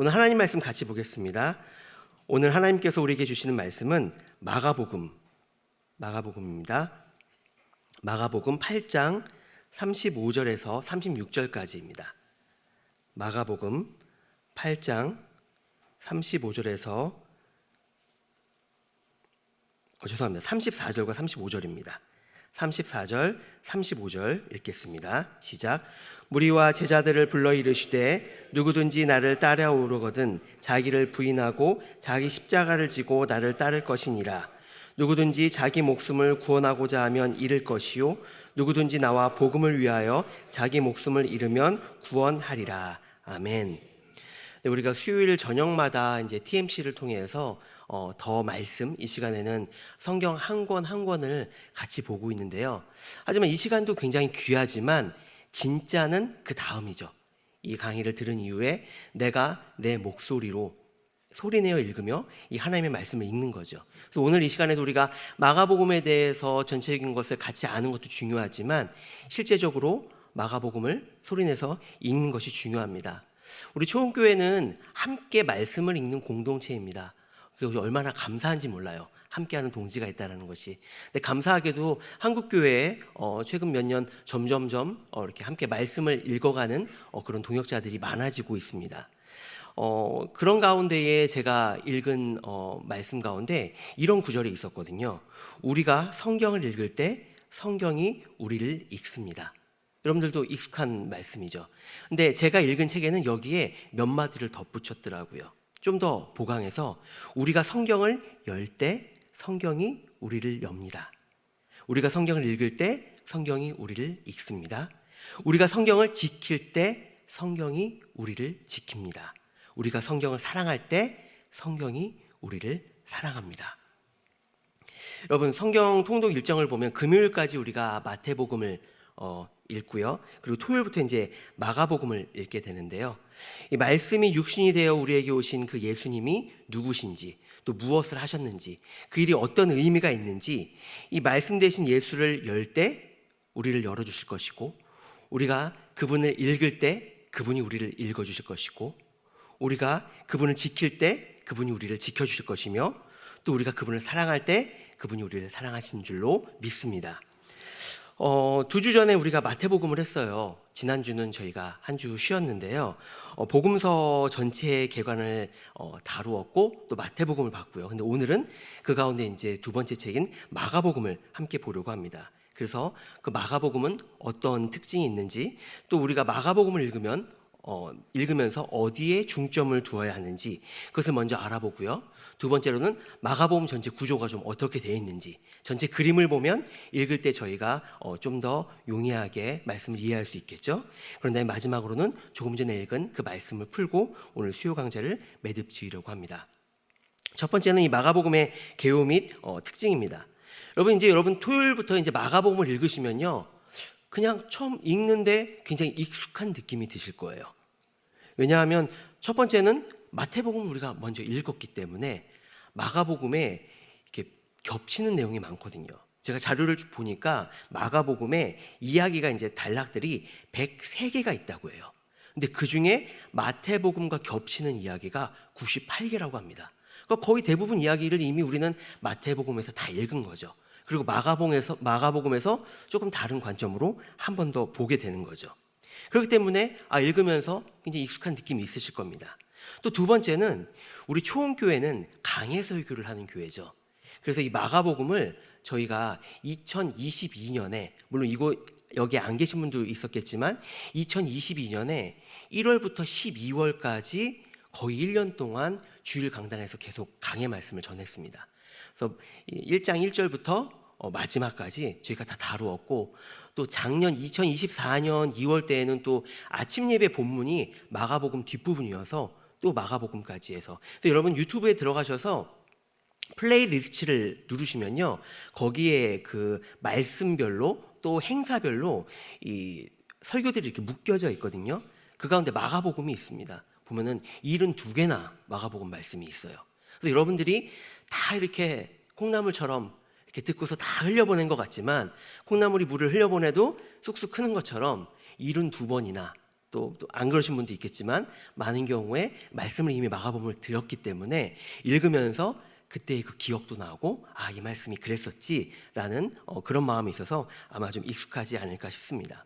오늘 하나님 말씀 같이 보겠습니다. 오늘 하나님께서 우리에게 주시는 말씀은 마가복음입니다. 마가복음 8장 35절에서 36절까지입니다. 마가복음 8장 35절에서 34절과 35절입니다. 34절, 35절 읽겠습니다. 시작. 무리와 제자들을 불러 이르시되 누구든지 나를 따라오려거든 자기를 부인하고 자기 십자가를 지고 나를 따를 것이니라. 누구든지 자기 목숨을 구원하고자 하면 잃을 것이요 누구든지 나와 복음을 위하여 자기 목숨을 잃으면 구원하리라. 아멘. 네, 우리가 수요일 저녁마다 이제 TMC를 통해서 더 말씀, 이 시간에는 성경 한 권 한 권을 같이 보고 있는데요. 하지만 이 시간도 굉장히 귀하지만 진짜는 그 다음이죠. 이 강의를 들은 이후에 내가 내 목소리로 소리내어 읽으며 이 하나님의 말씀을 읽는 거죠. 그래서 오늘 이 시간에도 우리가 마가복음에 대해서 전체적인 것을 같이 아는 것도 중요하지만 실제적으로 마가복음을 소리내서 읽는 것이 중요합니다. 우리 초원교회는 함께 말씀을 읽는 공동체입니다. 얼마나 감사한지 몰라요. 함께하는 동지가 있다는 것이. 근데 감사하게도 한국교회에 최근 몇 년 점점점 이렇게 함께 말씀을 읽어가는 그런 동역자들이 많아지고 있습니다. 그런 가운데에 제가 읽은 말씀 가운데 이런 구절이 있었거든요. 우리가 성경을 읽을 때 성경이 우리를 읽습니다. 여러분들도 익숙한 말씀이죠. 근데 제가 읽은 책에는 여기에 몇 마디를 덧붙였더라고요. 좀 더 보강해서 우리가 성경을 열 때 성경이 우리를 엽니다. 우리가 성경을 읽을 때 성경이 우리를 읽습니다. 우리가 성경을 지킬 때 성경이 우리를 지킵니다. 우리가 성경을 사랑할 때 성경이 우리를 사랑합니다. 여러분, 성경 통독 일정을 보면 금요일까지 우리가 마태복음을 읽고요. 그리고 토요일부터 이제 마가복음을 읽게 되는데요. 이 말씀이 육신이 되어 우리에게 오신 그 예수님이 누구신지, 또 무엇을 하셨는지, 그 일이 어떤 의미가 있는지, 이 말씀 되신 예수를 열 때 우리를 열어주실 것이고, 우리가 그분을 읽을 때 그분이 우리를 읽어주실 것이고, 우리가 그분을 지킬 때 그분이 우리를 지켜주실 것이며, 또 우리가 그분을 사랑할 때 그분이 우리를 사랑하신 줄로 믿습니다. 2주 전에 우리가 마태복음을 했어요. 지난주는 저희가 한 주 쉬었는데요. 복음서 전체의 개관을 다루었고 또 마태복음을 봤고요. 근데 오늘은 그 가운데 이제 두 번째 책인 마가복음을 함께 보려고 합니다. 그래서 그 마가복음은 어떤 특징이 있는지, 또 우리가 마가복음을 읽으면서 어디에 중점을 두어야 하는지 그것을 먼저 알아보고요. 두 번째로는 마가복음 전체 구조가 좀 어떻게 되어 있는지, 전체 그림을 보면 읽을 때 저희가 좀 더 용이하게 말씀을 이해할 수 있겠죠. 그런데 마지막으로는 조금 전에 읽은 그 말씀을 풀고 오늘 수요 강좌를 매듭 지으려고 합니다. 첫 번째는 이 마가복음의 개요 및 특징입니다. 여러분 토요일부터 이제 마가복음을 읽으시면요, 그냥 처음 읽는데 굉장히 익숙한 느낌이 드실 거예요. 왜냐하면 첫 번째는 마태복음을 우리가 먼저 읽었기 때문에 마가복음에 이렇게 겹치는 내용이 많거든요. 제가 자료를 보니까 마가복음에 이야기가 이제 단락들이 103개가 있다고 해요. 근데 그 중에 마태복음과 겹치는 이야기가 98개라고 합니다. 그러니까 거의 대부분 이야기를 이미 우리는 마태복음에서 다 읽은 거죠. 그리고 마가복음에서 조금 다른 관점으로 한 번 더 보게 되는 거죠. 그렇기 때문에 읽으면서 굉장히 익숙한 느낌이 있으실 겁니다. 또 두 번째는 우리 초원교회는 강해 설교를 하는 교회죠. 그래서 이 마가복음을 저희가 2022년에, 물론 여기 안 계신 분도 있었겠지만 2022년에 1월부터 12월까지 거의 1년 동안 주일 강단에서 계속 강해 말씀을 전했습니다. 그래서 1장 1절부터 마지막까지 저희가 다 다루었고, 또 작년 2024년 2월 때에는 또 아침 예배 본문이 마가복음 뒷부분이어서 또 마가복음까지 해서, 그래서 여러분 유튜브에 들어가셔서 플레이리스트를 누르시면요, 거기에 그 말씀별로 또 행사별로 이 설교들이 이렇게 묶여져 있거든요. 그 가운데 마가복음이 있습니다. 보면은 72개나 마가복음 말씀이 있어요. 그래서 여러분들이 다 이렇게 콩나물처럼 이렇게 듣고서 다 흘려보낸 것 같지만, 콩나물이 물을 흘려보내도 쑥쑥 크는 것처럼 72번이나 또 안 그러신 분도 있겠지만 많은 경우에 말씀을 이미 마가복음을 들었기 때문에 읽으면서 그때의 그 기억도 나고 이 말씀이 그랬었지라는 그런 마음이 있어서 아마 좀 익숙하지 않을까 싶습니다.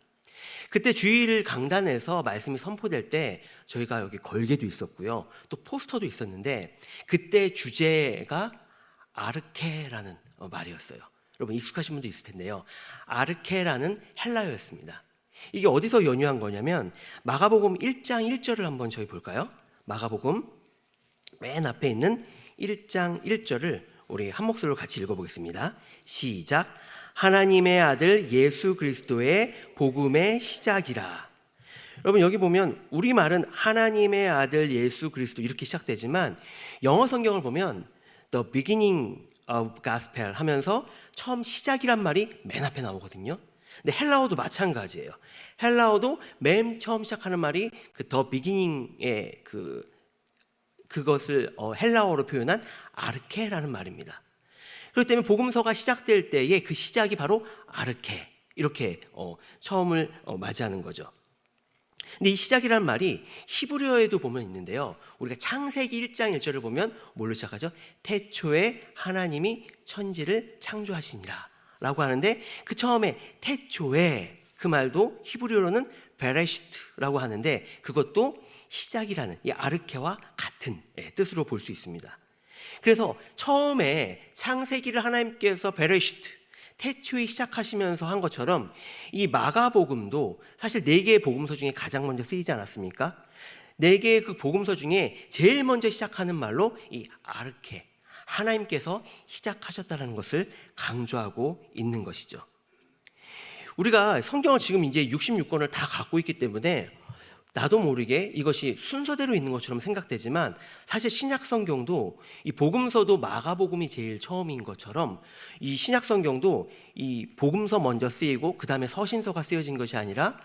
그때 주일 강단에서 말씀이 선포될 때 저희가 여기 걸개도 있었고요, 또 포스터도 있었는데 그때 주제가 아르케라는 말이었어요. 여러분 익숙하신 분도 있을 텐데요, 아르케라는 헬라어였습니다. 이게 어디서 연유한 거냐면 마가복음 1장 1절을 한번 저희 볼까요? 마가복음 맨 앞에 있는 1장 1절을 우리 한 목소리로 같이 읽어보겠습니다. 시작. 하나님의 아들 예수 그리스도의 복음의 시작이라. 여러분 여기 보면 우리말은 하나님의 아들 예수 그리스도 이렇게 시작되지만 영어 성경을 보면 The beginning of gospel 하면서 처음 시작이란 말이 맨 앞에 나오거든요. 근데 헬라어도 마찬가지예요. 헬라어도 맨 처음 시작하는 말이 그 The beginning의 그것을 헬라어로 표현한 아르케라는 말입니다. 그렇기 때문에 복음서가 시작될 때에 그 시작이 바로 아르케, 이렇게 처음을 맞이하는 거죠. 근데 이 시작이라는 말이 히브리어에도 보면 있는데요, 우리가 창세기 1장 1절을 보면 뭘로 시작하죠? 태초에 하나님이 천지를 창조하시니라 라고 하는데, 그 처음에 태초에 그 말도 히브리어로는 베레시트라고 하는데 그것도 시작이라는 이 아르케와 같은 뜻으로 볼 수 있습니다. 그래서 처음에 창세기를 하나님께서 베레시트, 태초에 시작하시면서 한 것처럼 이 마가복음도 사실 4개의 복음서 중에 가장 먼저 쓰이지 않았습니까? 4개의 그 복음서 중에 제일 먼저 시작하는 말로 이 아르케, 하나님께서 시작하셨다는 것을 강조하고 있는 것이죠. 우리가 성경을 지금 이제 66권을 다 갖고 있기 때문에 나도 모르게 이것이 순서대로 있는 것처럼 생각되지만 사실 신약 성경도 이 복음서도 마가복음이 제일 처음인 것처럼 이 신약 성경도 이 복음서 먼저 쓰이고 그 다음에 서신서가 쓰여진 것이 아니라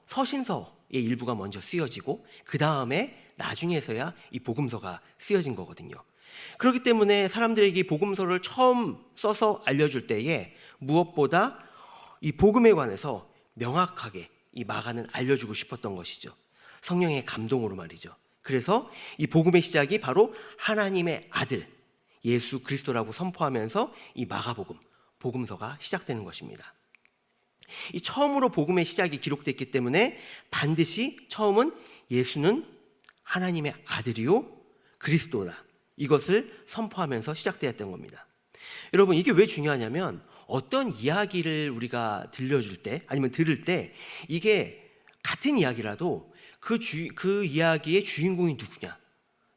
서신서의 일부가 먼저 쓰여지고 그 다음에 나중에서야 이 복음서가 쓰여진 거거든요. 그렇기 때문에 사람들에게 이 복음서를 처음 써서 알려줄 때에 무엇보다 이 복음에 관해서 명확하게 이 마가는 알려주고 싶었던 것이죠. 성령의 감동으로 말이죠. 그래서 이 복음의 시작이 바로 하나님의 아들 예수 그리스도라고 선포하면서 이 마가복음, 복음서가 시작되는 것입니다. 이 처음으로 복음의 시작이 기록됐기 때문에 반드시 처음은 예수는 하나님의 아들이요 그리스도다, 이것을 선포하면서 시작되었던 겁니다. 여러분 이게 왜 중요하냐면 어떤 이야기를 우리가 들려줄 때 아니면 들을 때 이게 같은 이야기라도 그 이야기의 주인공이 누구냐,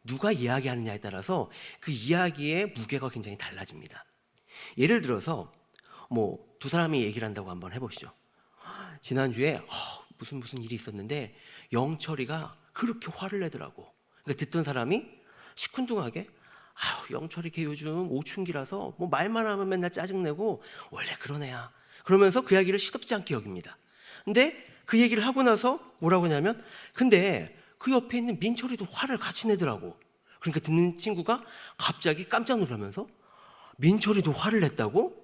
누가 이야기하느냐에 따라서 그 이야기의 무게가 굉장히 달라집니다. 예를 들어서 두 사람이 얘기를 한다고 한번 해보시죠. 지난주에 무슨 일이 있었는데 영철이가 그렇게 화를 내더라고. 그러니까 듣던 사람이 시큰둥하게 영철이 걔 요즘 오춘기라서 말만 하면 맨날 짜증내고 원래 그런 애야, 그러면서 그 이야기를 시덥지 않게 여깁니다. 근데 그 얘기를 하고 나서 뭐라고 하냐면 근데 그 옆에 있는 민철이도 화를 같이 내더라고. 그러니까 듣는 친구가 갑자기 깜짝 놀라면서 민철이도 화를 냈다고?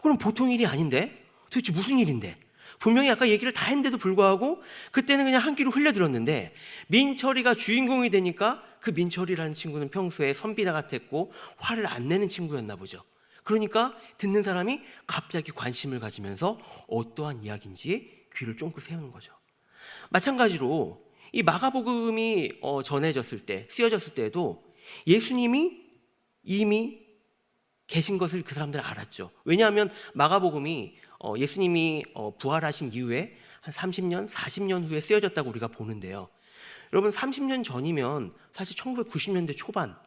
그럼 보통 일이 아닌데? 도대체 무슨 일인데? 분명히 아까 얘기를 다 했는데도 불구하고 그때는 그냥 한 귀로 흘려들었는데 민철이가 주인공이 되니까 그 민철이라는 친구는 평소에 선비다 같았고 화를 안 내는 친구였나 보죠. 그러니까 듣는 사람이 갑자기 관심을 가지면서 어떠한 이야기인지 귀를 쫑긋 세우는 거죠. 마찬가지로 이 마가복음이 전해졌을 때, 쓰여졌을 때에도 예수님이 이미 계신 것을 그 사람들은 알았죠. 왜냐하면 마가복음이 예수님이 부활하신 이후에 한 30년, 40년 후에 쓰여졌다고 우리가 보는데요. 여러분 30년 전이면 사실 1990년대 초반,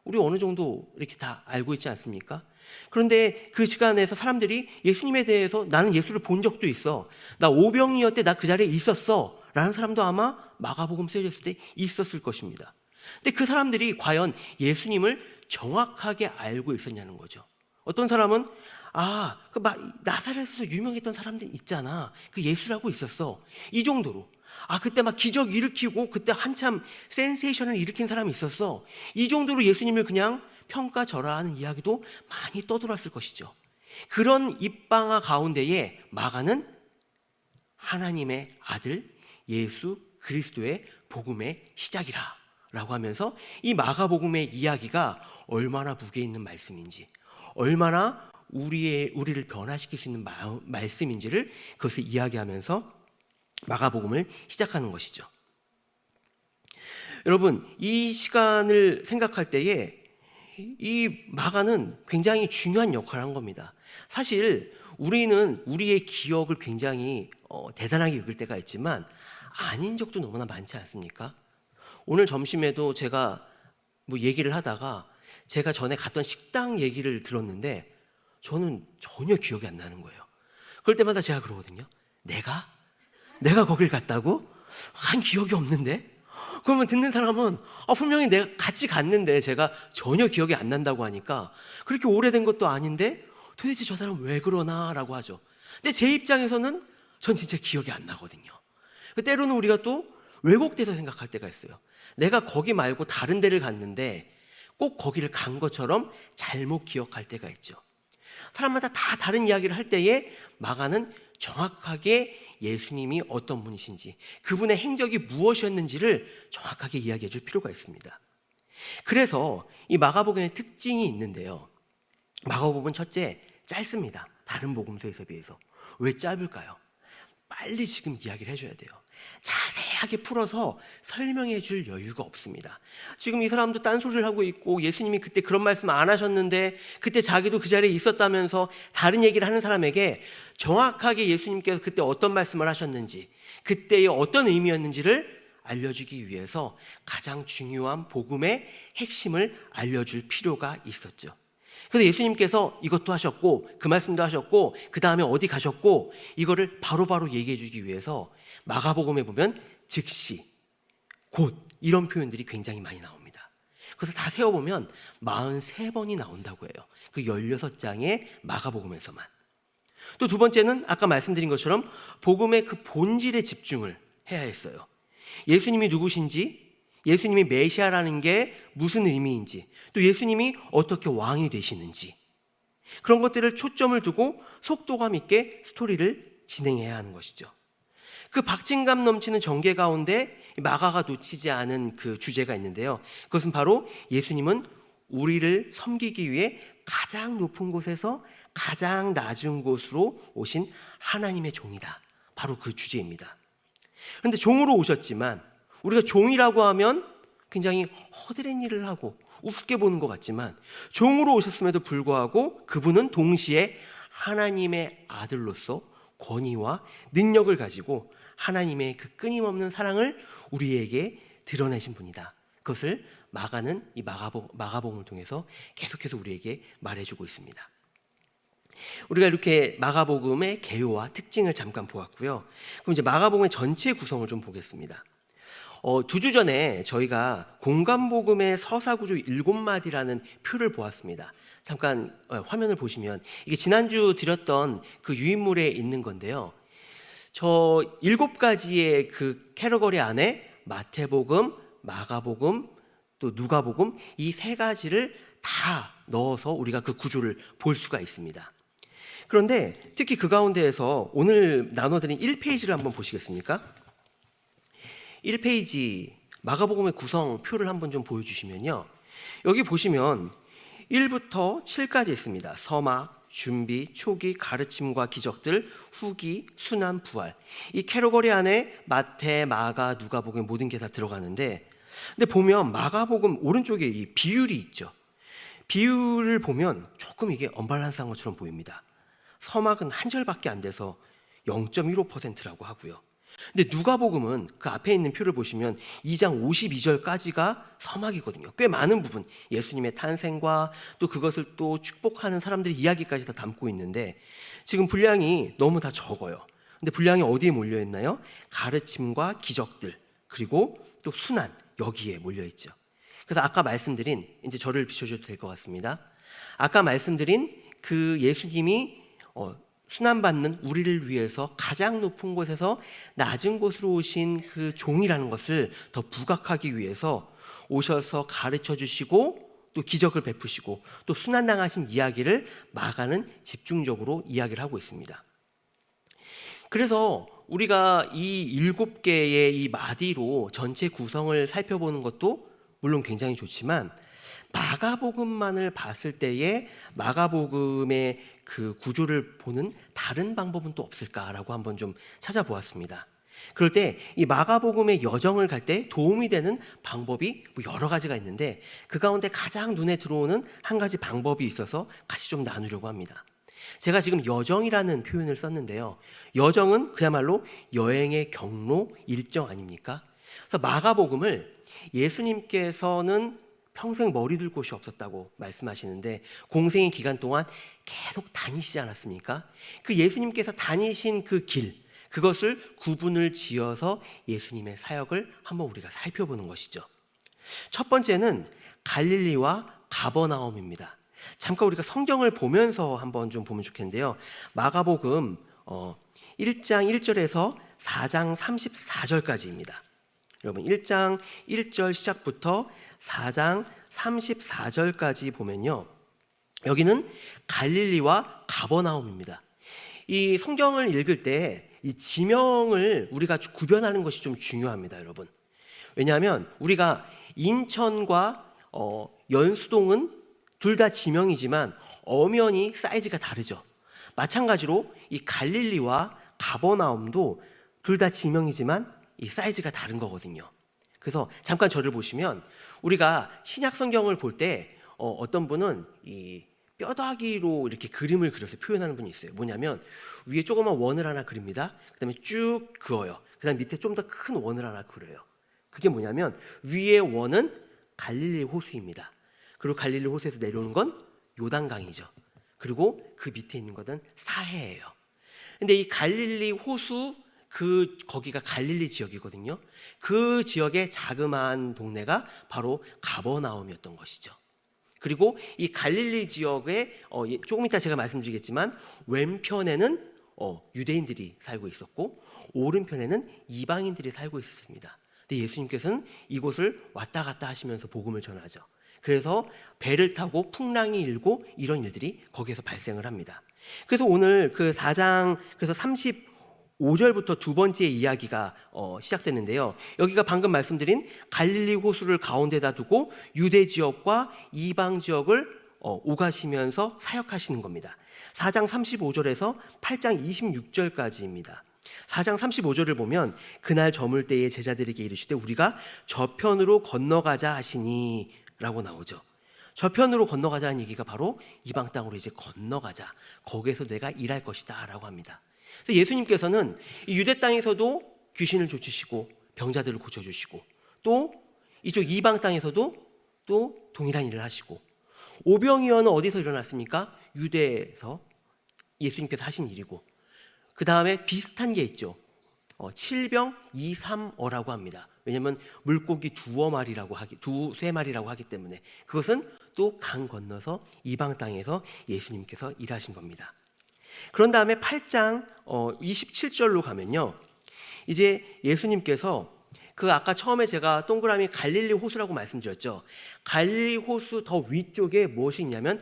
우리 어느 정도 이렇게 다 알고 있지 않습니까? 그런데 그 시간에서 사람들이 예수님에 대해서 나는 예수를 본 적도 있어, 나 오병이어 때 나 그 자리에 있었어 라는 사람도 아마 마가복음 쓰여졌을 때 있었을 것입니다. 근데 그 사람들이 과연 예수님을 정확하게 알고 있었냐는 거죠. 어떤 사람은 나사렛에서 유명했던 사람들 있잖아, 그 예수라고 있었어, 이 정도로, 그때 막 기적 일으키고 그때 한참 센세이션을 일으킨 사람이 있었어, 이 정도로 예수님을 그냥 평가절하하는 이야기도 많이 떠돌았을 것이죠. 그런 입방아 가운데에 마가는 하나님의 아들 예수 그리스도의 복음의 시작이라 라고 하면서 이 마가복음의 이야기가 얼마나 무게 있는 말씀인지, 얼마나 우리를 변화시킬 수 있는 말씀인지를 그것을 이야기하면서 마가복음을 시작하는 것이죠. 여러분, 이 시간을 생각할 때에 이 마가는 굉장히 중요한 역할을 한 겁니다. 사실 우리는 우리의 기억을 굉장히 대단하게 읽을 때가 있지만 아닌 적도 너무나 많지 않습니까? 오늘 점심에도 제가 얘기를 하다가 제가 전에 갔던 식당 얘기를 들었는데 저는 전혀 기억이 안 나는 거예요. 그럴 때마다 제가 그러거든요. 내가 거길 갔다고? 한 기억이 없는데? 그러면 듣는 사람은 분명히 내가 같이 갔는데 제가 전혀 기억이 안 난다고 하니까 그렇게 오래된 것도 아닌데 도대체 저 사람 왜 그러나 라고 하죠. 근데 제 입장에서는 전 진짜 기억이 안 나거든요. 때로는 우리가 또 왜곡돼서 생각할 때가 있어요. 내가 거기 말고 다른 데를 갔는데 꼭 거기를 간 것처럼 잘못 기억할 때가 있죠. 사람마다 다 다른 이야기를 할 때에 마가는 정확하게 예수님이 어떤 분이신지, 그분의 행적이 무엇이었는지를 정확하게 이야기해 줄 필요가 있습니다. 그래서 이 마가복음의 특징이 있는데요. 마가복음은 첫째, 짧습니다. 다른 복음서에 비해서. 왜 짧을까요? 빨리 지금 이야기를 해줘야 돼요. 자세하게 풀어서 설명해 줄 여유가 없습니다. 지금 이 사람도 딴소리를 하고 있고 예수님이 그때 그런 말씀 안 하셨는데 그때 자기도 그 자리에 있었다면서 다른 얘기를 하는 사람에게 정확하게 예수님께서 그때 어떤 말씀을 하셨는지, 그때의 어떤 의미였는지를 알려주기 위해서 가장 중요한 복음의 핵심을 알려줄 필요가 있었죠. 그래서 예수님께서 이것도 하셨고 그 말씀도 하셨고 그 다음에 어디 가셨고 이거를 바로바로 얘기해 주기 위해서 마가복음에 보면 즉시, 곧 이런 표현들이 굉장히 많이 나옵니다. 그래서 다 세어보면 43번이 나온다고 해요. 그 16장의 마가복음에서만. 또 두 번째는 아까 말씀드린 것처럼 복음의 그 본질에 집중을 해야 했어요. 예수님이 누구신지, 예수님이 메시아라는 게 무슨 의미인지, 또 예수님이 어떻게 왕이 되시는지, 그런 것들을 초점을 두고 속도감 있게 스토리를 진행해야 하는 것이죠. 그 박진감 넘치는 전개 가운데 마가가 놓치지 않은 그 주제가 있는데요. 그것은 바로 예수님은 우리를 섬기기 위해 가장 높은 곳에서 가장 낮은 곳으로 오신 하나님의 종이다. 바로 그 주제입니다. 그런데 종으로 오셨지만 우리가 종이라고 하면 굉장히 허드렛 일을 하고 우습게 보는 것 같지만 종으로 오셨음에도 불구하고 그분은 동시에 하나님의 아들로서 권위와 능력을 가지고 하나님의 그 끊임없는 사랑을 우리에게 드러내신 분이다. 그것을 마가는 이 마가복음을 통해서 계속해서 우리에게 말해주고 있습니다. 우리가 이렇게 마가복음의 개요와 특징을 잠깐 보았고요. 그럼 이제 마가복음의 전체 구성을 좀 보겠습니다. 2주 전에 저희가 공간복음의 서사구조 7마디라는 표를 보았습니다. 잠깐 화면을 보시면 이게 지난주 드렸던 그 유인물에 있는 건데요. 저 7가지의 그 캐러거리 안에 마태복음, 마가복음, 또 누가복음 이 3가지를 다 넣어서 우리가 그 구조를 볼 수가 있습니다. 그런데 특히 그 가운데에서 오늘 나눠드린 1페이지를 한번 보시겠습니까? 1페이지 마가복음의 구성표를 한번 좀 보여주시면요. 여기 보시면 1부터 7까지 있습니다. 서막, 준비, 초기, 가르침과 기적들, 후기, 순환, 부활. 이 캐러거리 안에 마태, 마가, 누가복음 모든 게 다 들어가는데 근데 보면 마가복음 오른쪽에 이 비율이 있죠. 비율을 보면 조금 이게 언밸런스한 것처럼 보입니다. 서막은 한 절밖에 안 돼서 0.15%라고 하고요. 근데 누가복음은 그 앞에 있는 표를 보시면 2장 52절까지가 서막이거든요. 꽤 많은 부분, 예수님의 탄생과 또 그것을 또 축복하는 사람들의 이야기까지 다 담고 있는데 지금 분량이 너무 다 적어요. 근데 분량이 어디에 몰려 있나요? 가르침과 기적들, 그리고 또 순환, 여기에 몰려 있죠. 그래서 아까 말씀드린, 이제 저를 비춰줘도 될 것 같습니다. 아까 말씀드린 그 예수님이 순환받는 우리를 위해서 가장 높은 곳에서 낮은 곳으로 오신 그 종이라는 것을 더 부각하기 위해서 오셔서 가르쳐 주시고 또 기적을 베푸시고 또 순환당하신 이야기를 마가는 집중적으로 이야기를 하고 있습니다. 그래서 우리가 이 7개의 이 마디로 전체 구성을 살펴보는 것도 물론 굉장히 좋지만, 마가복음만을 봤을 때에 마가복음의 그 구조를 보는 다른 방법은 또 없을까라고 한번 좀 찾아보았습니다. 그럴 때 이 마가복음의 여정을 갈 때 도움이 되는 방법이 여러 가지가 있는데, 그 가운데 가장 눈에 들어오는 한 가지 방법이 있어서 같이 좀 나누려고 합니다. 제가 지금 여정이라는 표현을 썼는데요, 여정은 그야말로 여행의 경로, 일정 아닙니까? 그래서 마가복음을 예수님께서는 평생 머리 둘 곳이 없었다고 말씀하시는데, 공생의 기간 동안 계속 다니시지 않았습니까? 그 예수님께서 다니신 그 길, 그것을 구분을 지어서 예수님의 사역을 한번 우리가 살펴보는 것이죠. 첫 번째는 갈릴리와 가버나움입니다. 잠깐 우리가 성경을 보면서 한번 좀 보면 좋겠는데요, 마가복음 1장 1절에서 4장 34절까지입니다. 여러분, 1장 1절 시작부터 4장 34절까지 보면요, 여기는 갈릴리와 가버나움입니다. 이 성경을 읽을 때 이 지명을 우리가 구별하는 것이 좀 중요합니다, 여러분. 왜냐하면 우리가 인천과 연수동은 둘 다 지명이지만 엄연히 사이즈가 다르죠. 마찬가지로 이 갈릴리와 가버나움도 둘 다 지명이지만 이 사이즈가 다른 거거든요. 그래서 잠깐 저를 보시면, 우리가 신약 성경을 볼 때 어떤 분은 이 뼈다귀로 이렇게 그림을 그려서 표현하는 분이 있어요. 뭐냐면 위에 조그만 원을 하나 그립니다. 그 다음에 쭉 그어요. 그 다음 밑에 좀 더 큰 원을 하나 그려요. 그게 뭐냐면 위에 원은 갈릴리 호수입니다. 그리고 갈릴리 호수에서 내려오는 건 요단강이죠. 그리고 그 밑에 있는 것은 사해예요. 근데 이 갈릴리 호수, 거기가 갈릴리 지역이거든요. 그 지역의 자그마한 동네가 바로 가버나움이었던 것이죠. 그리고 이 갈릴리 지역에 조금 이따 제가 말씀드리겠지만, 왼편에는 유대인들이 살고 있었고 오른편에는 이방인들이 살고 있었습니다. 근데 예수님께서는 이곳을 왔다 갔다 하시면서 복음을 전하죠. 그래서 배를 타고 풍랑이 일고 이런 일들이 거기에서 발생을 합니다. 그래서 오늘 그 4장 그래서 35절부터 두 번째 이야기가 시작되는데요, 여기가 방금 말씀드린 갈릴리 호수를 가운데다 두고 유대 지역과 이방 지역을 오가시면서 사역하시는 겁니다. 4장 35절에서 8장 26절까지입니다. 4장 35절을 보면, 그날 저물 때에 제자들에게 이르시되 우리가 저편으로 건너가자 하시니 라고 나오죠. 저편으로 건너가자는 얘기가 바로 이방 땅으로 이제 건너가자, 거기에서 내가 일할 것이다 라고 합니다. 그래서 예수님께서는 이 유대 땅에서도 귀신을 쫓으시고 병자들을 고쳐주시고, 또 이쪽 이방 땅에서도 또 동일한 일을 하시고, 오병이어는 어디서 일어났습니까? 유대에서 예수님께서 하신 일이고, 그 다음에 비슷한 게 있죠. 7병 2-3어라고 합니다. 왜냐하면 물고기 두세 마리라고 하기 때문에, 그것은 또 강 건너서 이방 땅에서 예수님께서 일하신 겁니다. 그런 다음에 8장 27절로 가면요, 이제 예수님께서 그 아까 처음에 제가 동그라미 갈릴리 호수라고 말씀드렸죠. 갈릴리 호수 더 위쪽에 무엇이 있냐면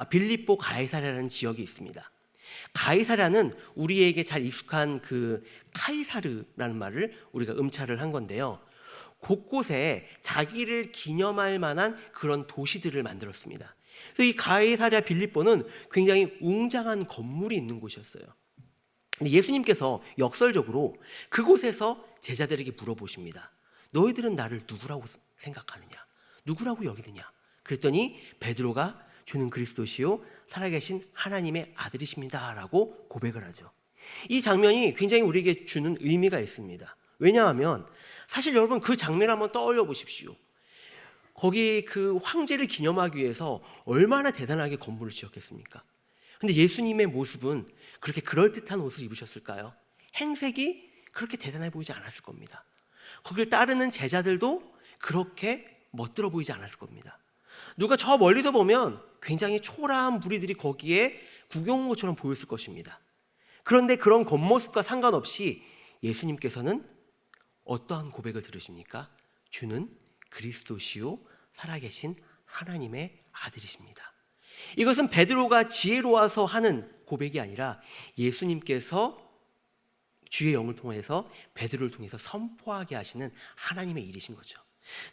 빌립보 가이사랴라는 지역이 있습니다. 가이사랴는 우리에게 잘 익숙한 그 카이사르라는 말을 우리가 음차를 한 건데요, 곳곳에 자기를 기념할 만한 그런 도시들을 만들었습니다. 그래서 이 가이사랴 빌립보는 굉장히 웅장한 건물이 있는 곳이었어요. 근데 예수님께서 역설적으로 그곳에서 제자들에게 물어보십니다. 너희들은 나를 누구라고 생각하느냐? 누구라고 여기느냐? 그랬더니 베드로가 주는 그리스도시요 살아계신 하나님의 아들이십니다 라고 고백을 하죠. 이 장면이 굉장히 우리에게 주는 의미가 있습니다. 왜냐하면 사실 여러분, 그 장면 한번 떠올려 보십시오. 거기 그 황제를 기념하기 위해서 얼마나 대단하게 건물을 지었겠습니까? 근데 예수님의 모습은 그렇게 그럴듯한 옷을 입으셨을까요? 행색이 그렇게 대단해 보이지 않았을 겁니다. 거길 따르는 제자들도 그렇게 멋들어 보이지 않았을 겁니다. 누가 저 멀리서 보면 굉장히 초라한 무리들이 거기에 구경 온 것처럼 보였을 것입니다. 그런데 그런 겉모습과 상관없이 예수님께서는 어떠한 고백을 들으십니까? 주는 그리스도시요 살아계신 하나님의 아들이십니다. 이것은 베드로가 지혜로워서 하는 고백이 아니라 예수님께서 주의 영을 통해서 베드로를 통해서 선포하게 하시는 하나님의 일이신 거죠.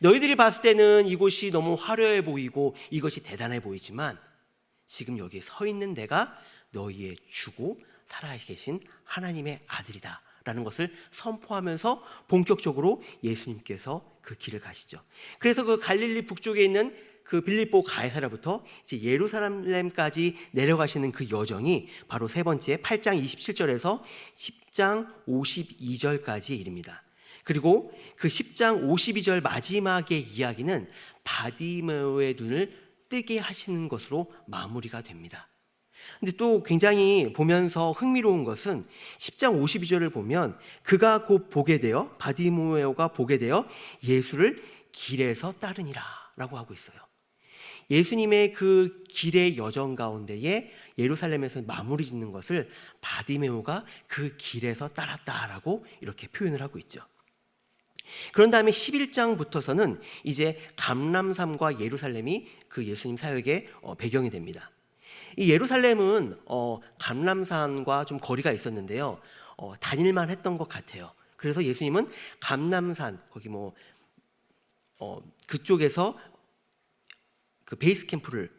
너희들이 봤을 때는 이곳이 너무 화려해 보이고 이것이 대단해 보이지만 지금 여기에 서 있는 내가 너희의 주고 살아계신 하나님의 아들이다 라는 것을 선포하면서 본격적으로 예수님께서 그 길을 가시죠. 그래서 그 갈릴리 북쪽에 있는 그 빌립보 가이사랴부터 이제 예루살렘까지 내려가시는 그 여정이 바로 세 번째 8장 27절에서 10장 52절까지의 일입니다. 그리고 그 10장 52절 마지막의 이야기는 바디메오의 눈을 뜨게 하시는 것으로 마무리가 됩니다. 근데 또 굉장히 보면서 흥미로운 것은 10장 52절을 보면 그가 곧 보게 되어 바디메오가 보게 되어 예수를 길에서 따르니라 라고 하고 있어요. 예수님의 그 길의 여정 가운데에 예루살렘에서 마무리 짓는 것을 바디메오가 그 길에서 따랐다라고 이렇게 표현을 하고 있죠. 그런 다음에 11장부터서는 이제 감람산과 예루살렘이 그 예수님 사역의 배경이 됩니다. 이 예루살렘은 감람산과 좀 거리가 있었는데요. 다닐만 했던 것 같아요. 그래서 예수님은 감람산 거기 그쪽에서 그 베이스 캠프를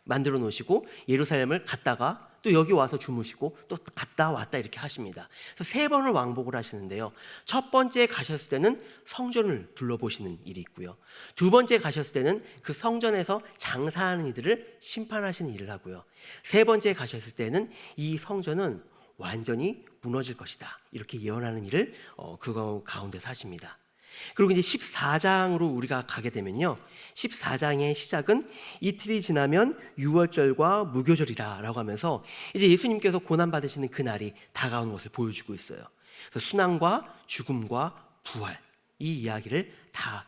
만들어 놓으시고 예루살렘을 갔다가 또 여기 와서 주무시고 또 갔다 왔다 이렇게 하십니다. 그래서 세 번을 왕복을 하시는데요. 첫 번째 가셨을 때는 성전을 둘러보시는 일이 있고요. 두 번째 가셨을 때는 그 성전에서 장사하는 이들을 심판하시는 일을 하고요. 세 번째 가셨을 때는 이 성전은 완전히 무너질 것이다 이렇게 예언하는 일을 그거 가운데서 하십니다. 그리고 이제 14장으로 우리가 가게 되면요, 14장의 시작은 이틀이 지나면 유월절과 무교절이라 라고 하면서 이제 예수님께서 고난받으시는 그 날이 다가오는 것을 보여주고 있어요. 그래서 순환과 죽음과 부활, 이 이야기를 다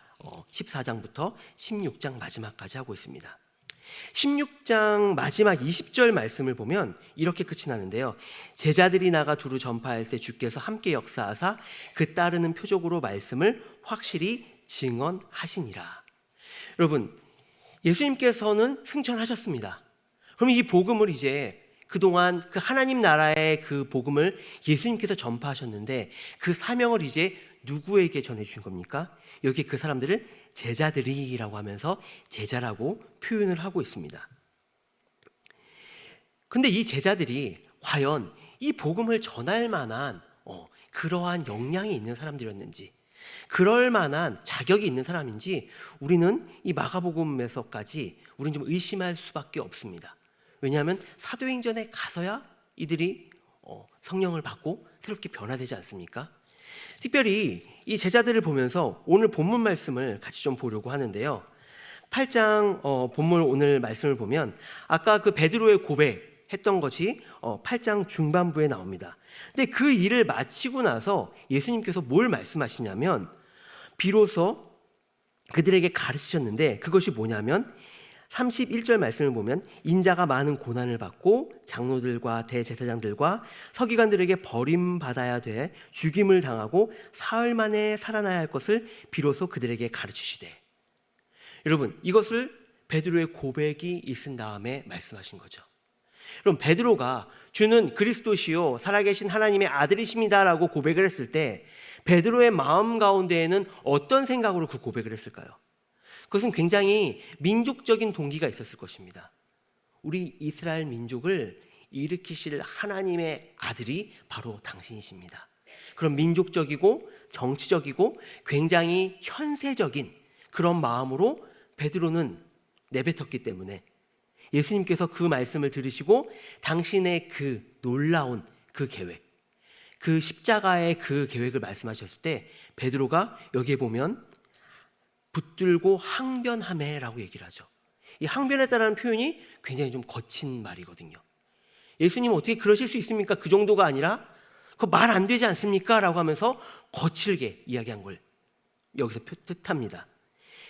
14장부터 16장 마지막까지 하고 있습니다. 16장 마지막 20절 말씀을 보면 이렇게 끝이 나는데요. 제자들이 나가 두루 전파할새 주께서 함께 역사하사 그 따르는 표적으로 말씀을 확실히 증언하시니라. 여러분, 예수님께서는 승천하셨습니다. 그럼 이 복음을 이제 그동안 그 하나님 나라의 그 복음을 예수님께서 전파하셨는데 그 사명을 이제 누구에게 전해주신 겁니까? 여기 그 사람들을 제자들이라고 하면서 제자라고 표현을 하고 있습니다. 근데 이 제자들이 과연 이 복음을 전할 만한 그러한 역량이 있는 사람들이었는지, 그럴 만한 자격이 있는 사람인지 우리는 이 마가복음에서까지 우리는 좀 의심할 수밖에 없습니다. 왜냐하면 사도행전에 가서야 이들이 성령을 받고 새롭게 변화되지 않습니까? 특별히 이 제자들을 보면서 오늘 본문 말씀을 같이 좀 보려고 하는데요. 8장 본문 오늘 말씀을 보면 아까 그 베드로의 고백했던 것이 8장 중반부에 나옵니다. 근데 그 일을 마치고 나서 예수님께서 뭘 말씀하시냐면 비로소 그들에게 가르치셨는데 그것이 뭐냐면 31절 말씀을 보면 인자가 많은 고난을 받고 장로들과 대제사장들과 서기관들에게 버림받아야 돼 죽임을 당하고 사흘 만에 살아나야 할 것을 비로소 그들에게 가르치시되. 여러분, 이것을 베드로의 고백이 있은 다음에 말씀하신 거죠. 그럼 베드로가 주는 그리스도시요 살아계신 하나님의 아들이십니다 라고 고백을 했을 때 베드로의 마음 가운데에는 어떤 생각으로 그 고백을 했을까요? 그것은 굉장히 민족적인 동기가 있었을 것입니다. 우리 이스라엘 민족을 일으키실 하나님의 아들이 바로 당신이십니다. 그런 민족적이고 정치적이고 굉장히 현세적인 그런 마음으로 베드로는 내뱉었기 때문에 예수님께서 그 말씀을 들으시고 당신의 그 놀라운 그 계획, 그 십자가의 그 계획을 말씀하셨을 때 베드로가 여기에 보면 붙들고 항변하매라고 얘기를 하죠. 이 항변했다라는 표현이 굉장히 좀 거친 말이거든요. 예수님은 어떻게 그러실 수 있습니까? 그 정도가 아니라 그거 말 안 되지 않습니까? 라고 하면서 거칠게 이야기한 걸 여기서 뜻합니다.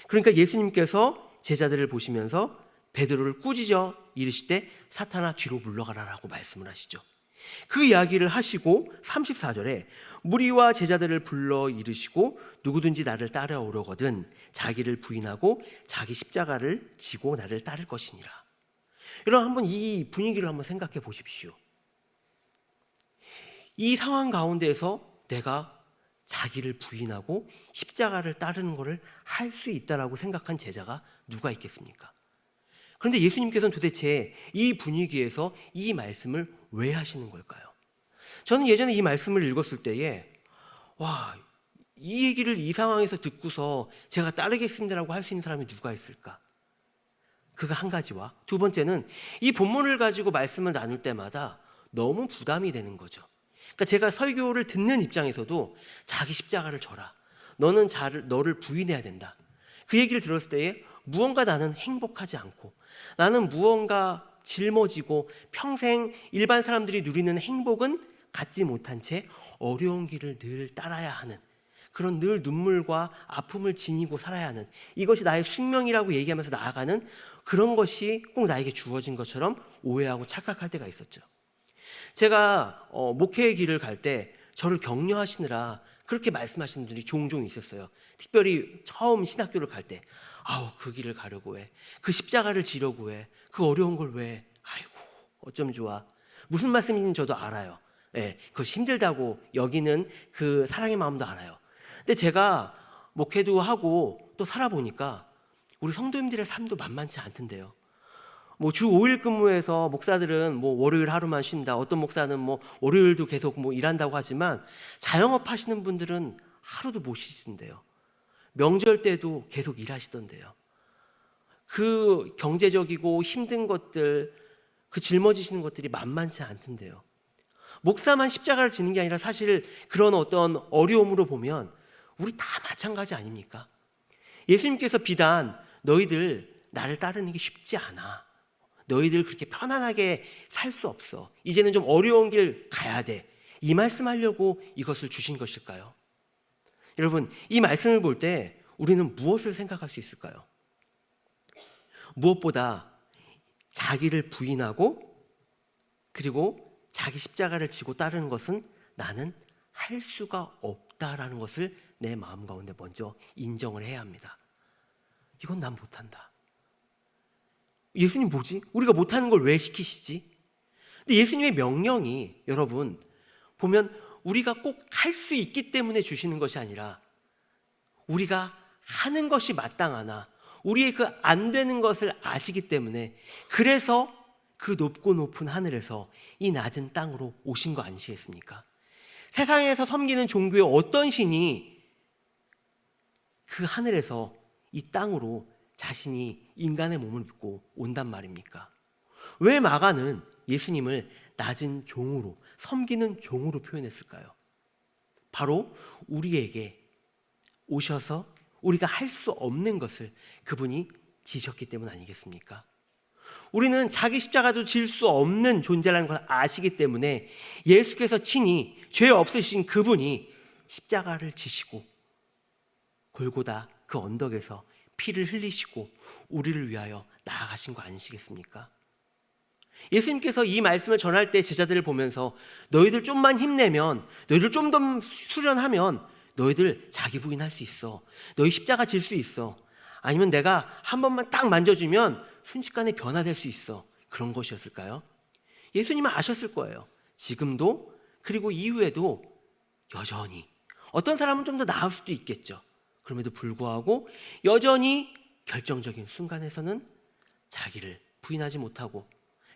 그러니까 예수님께서 제자들을 보시면서 베드로를 꾸짖어 이르시되 사탄아 뒤로 물러가라라고 말씀을 하시죠. 그 이야기를 하시고 34절에 무리와 제자들을 불러 이르시고 누구든지 나를 따라오려거든 자기를 부인하고 자기 십자가를 지고 나를 따를 것이니라. 여러분, 한번 이 분위기를 한번 생각해 보십시오. 이 상황 가운데에서 내가 자기를 부인하고 십자가를 따르는 것을 할 수 있다라고 생각한 제자가 누가 있겠습니까? 그런데 예수님께서는 도대체 이 분위기에서 이 말씀을 왜 하시는 걸까요? 저는 예전에 이 말씀을 읽었을 때에 이 얘기를 이 상황에서 듣고서 제가 따르겠습니다라고 할 수 있는 사람이 누가 있을까? 그가 한 가지와 두 번째는 이 본문을 가지고 말씀을 나눌 때마다 너무 부담이 되는 거죠. 그러니까 제가 설교를 듣는 입장에서도 자기 십자가를 져라. 너는 너를 부인해야 된다. 그 얘기를 들었을 때에 무언가 나는 행복하지 않고 나는 무언가 짊어지고 평생 일반 사람들이 누리는 행복은 갖지 못한 채 어려운 길을 늘 따라야 하는 그런 늘 눈물과 아픔을 지니고 살아야 하는 이것이 나의 숙명이라고 얘기하면서 나아가는 그런 것이 꼭 나에게 주어진 것처럼 오해하고 착각할 때가 있었죠. 제가 목회의 길을 갈 때 저를 격려하시느라 그렇게 말씀하시는 분들이 종종 있었어요. 특별히 처음 신학교를 갈 때 그 길을 가려고 해. 그 십자가를 지려고 해. 그 어려운 걸 왜? 아이고 어쩜 좋아. 무슨 말씀인지 저도 알아요. 그것이 힘들다고 여기는 그 사랑의 마음도 알아요. 근데 제가 목회도 하고 또 살아보니까 우리 성도님들의 삶도 만만치 않던데요. 주 5일 근무해서 목사들은 월요일 하루만 쉰다. 어떤 목사는 월요일도 계속 일한다고 하지만 자영업 하시는 분들은 하루도 못 쉬신대요. 명절 때도 계속 일하시던데요. 그 경제적이고 힘든 것들, 그 짊어지시는 것들이 만만치 않던데요. 목사만 십자가를 지는 게 아니라 사실 그런 어떤 어려움으로 보면 우리 다 마찬가지 아닙니까? 예수님께서 비단 너희들 나를 따르는 게 쉽지 않아. 너희들 그렇게 편안하게 살 수 없어. 이제는 좀 어려운 길 가야 돼. 이 말씀하려고 이것을 주신 것일까요? 여러분, 이 말씀을 볼 때 우리는 무엇을 생각할 수 있을까요? 무엇보다 자기를 부인하고 그리고 자기 십자가를 지고 따르는 것은 나는 할 수가 없다라는 것을 내 마음 가운데 먼저 인정을 해야 합니다. 이건 난 못한다. 예수님 뭐지? 우리가 못하는 걸 왜 시키시지? 근데 예수님의 명령이 여러분 보면 우리가 꼭 할 수 있기 때문에 주시는 것이 아니라 우리가 하는 것이 마땅하나 우리의 그 안 되는 것을 아시기 때문에 그래서 그 높고 높은 하늘에서 이 낮은 땅으로 오신 거 아니시겠습니까? 세상에서 섬기는 종교의 어떤 신이 그 하늘에서 이 땅으로 자신이 인간의 몸을 입고 온단 말입니까? 왜 마가는 예수님을 낮은 종으로, 섬기는 종으로 표현했을까요? 바로 우리에게 오셔서 우리가 할 수 없는 것을 그분이 지셨기 때문 아니겠습니까? 우리는 자기 십자가도 질 수 없는 존재라는 걸 아시기 때문에 예수께서 친히 죄 없으신 그분이 십자가를 지시고 골고다 그 언덕에서 피를 흘리시고 우리를 위하여 나아가신 거 아니시겠습니까? 예수님께서 이 말씀을 전할 때 제자들을 보면서 너희들 좀만 힘내면, 너희들 좀 더 수련하면 너희들 자기 부인할 수 있어. 너희 십자가 질 수 있어. 아니면 내가 한 번만 딱 만져주면 순식간에 변화될 수 있어. 그런 것이었을까요? 예수님은 아셨을 거예요. 지금도 그리고 이후에도 여전히 어떤 사람은 좀 더 나을 수도 있겠죠. 그럼에도 불구하고 여전히 결정적인 순간에서는 자기를 부인하지 못하고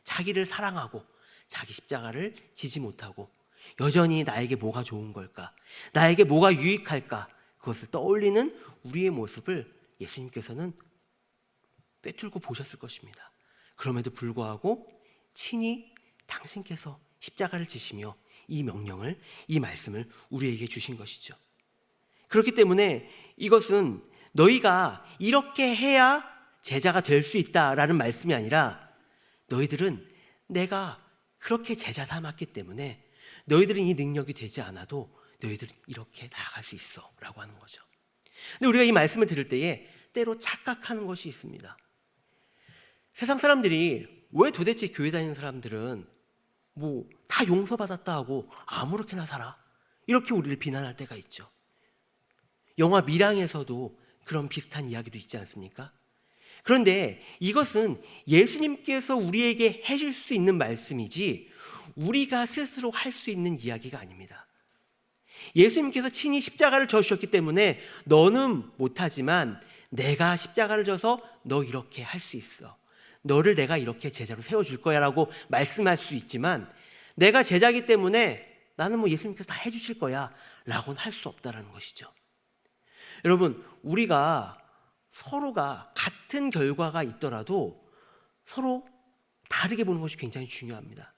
자기를 사랑하고 자기 십자가를 지지 못하고 여전히 나에게 뭐가 좋은 걸까? 나에게 뭐가 유익할까? 그것을 떠올리는 우리의 모습을 예수님께서는 꿰뚫고 보셨을 것입니다. 그럼에도 불구하고 친히 당신께서 십자가를 지시며 이 명령을, 이 말씀을 우리에게 주신 것이죠. 그렇기 때문에 이것은 너희가 이렇게 해야 제자가 될 수 있다라는 말씀이 아니라 너희들은 내가 그렇게 제자 삼았기 때문에 너희들은 이 능력이 되지 않아도 너희들은 이렇게 나아갈 수 있어 라고 하는 거죠. 근데 우리가 이 말씀을 들을 때에 때로 착각하는 것이 있습니다. 세상 사람들이 왜 도대체 교회 다니는 사람들은 다 용서받았다 하고 아무렇게나 살아? 이렇게 우리를 비난할 때가 있죠. 영화 밀양에서도 그런 비슷한 이야기도 있지 않습니까? 그런데 이것은 예수님께서 우리에게 해줄 수 있는 말씀이지 우리가 스스로 할 수 있는 이야기가 아닙니다. 예수님께서 친히 십자가를 져주셨기 때문에 너는 못하지만 내가 십자가를 져서 너 이렇게 할 수 있어. 너를 내가 이렇게 제자로 세워줄 거야 라고 말씀할 수 있지만, 내가 제자이기 때문에 나는 뭐 예수님께서 다 해주실 거야 라고는 할 수 없다는 것이죠. 여러분, 우리가 서로가 같은 결과가 있더라도 서로 다르게 보는 것이 굉장히 중요합니다.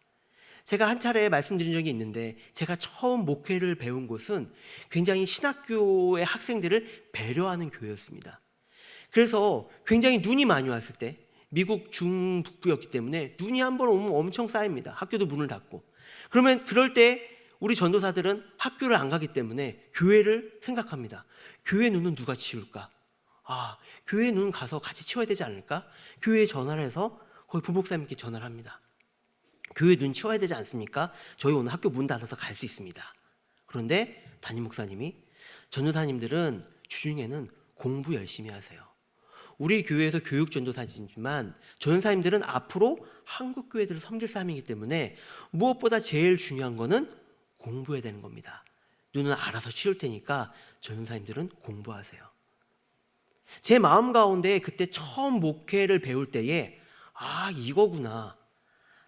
제가 한 차례 말씀드린 적이 있는데, 제가 처음 목회를 배운 곳은 굉장히 신학교의 학생들을 배려하는 교회였습니다. 그래서 굉장히 눈이 많이 왔을 때, 미국 중북부였기 때문에 눈이 한번 오면 엄청 쌓입니다. 학교도 문을 닫고. 그러면 그럴 때 우리 전도사들은 학교를 안 가기 때문에 교회를 생각합니다. 교회 눈은 누가 치울까? 교회 눈 가서 같이 치워야 되지 않을까? 교회에 전화를 해서 거기 부목사님께 전화를 합니다. 교회 눈 치워야 되지 않습니까? 저희 오늘 학교 문 닫아서 갈 수 있습니다. 그런데 담임 목사님이, 전도사님들은 주중에는 공부 열심히 하세요. 우리 교회에서 교육 전도사지만 전도사님들은 앞으로 한국 교회들을 섬길 사람이기 때문에 무엇보다 제일 중요한 거는 공부해야 되는 겁니다. 눈은 알아서 치울 테니까 전도사님들은 공부하세요. 제 마음 가운데 그때 처음 목회를 배울 때에 이거구나.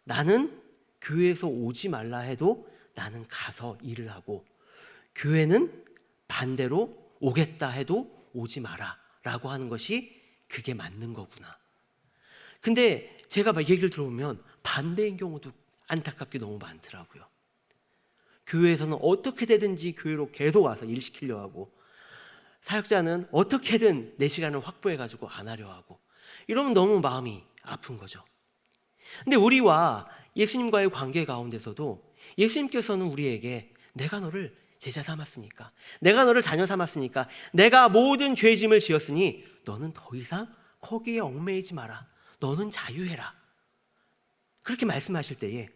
나는 교회에서 오지 말라 해도 나는 가서 일을 하고, 교회는 반대로 오겠다 해도 오지 마라 라고 하는 것이 그게 맞는 거구나. 근데 제가 막 얘기를 들어보면 반대인 경우도 안타깝게 너무 많더라고요. 교회에서는 어떻게 되든지 교회로 계속 와서 일 시키려 하고, 사역자는 어떻게든 내 시간을 확보해가지고 안 하려 하고, 이러면 너무 마음이 아픈 거죠. 근데 우리와 예수님과의 관계 가운데서도 예수님께서는 우리에게 내가 너를 제자 삼았으니까, 내가 너를 자녀 삼았으니까, 내가 모든 죄짐을 지었으니 너는 더 이상 거기에 얽매이지 마라. 너는 자유해라. 그렇게 말씀하실 때에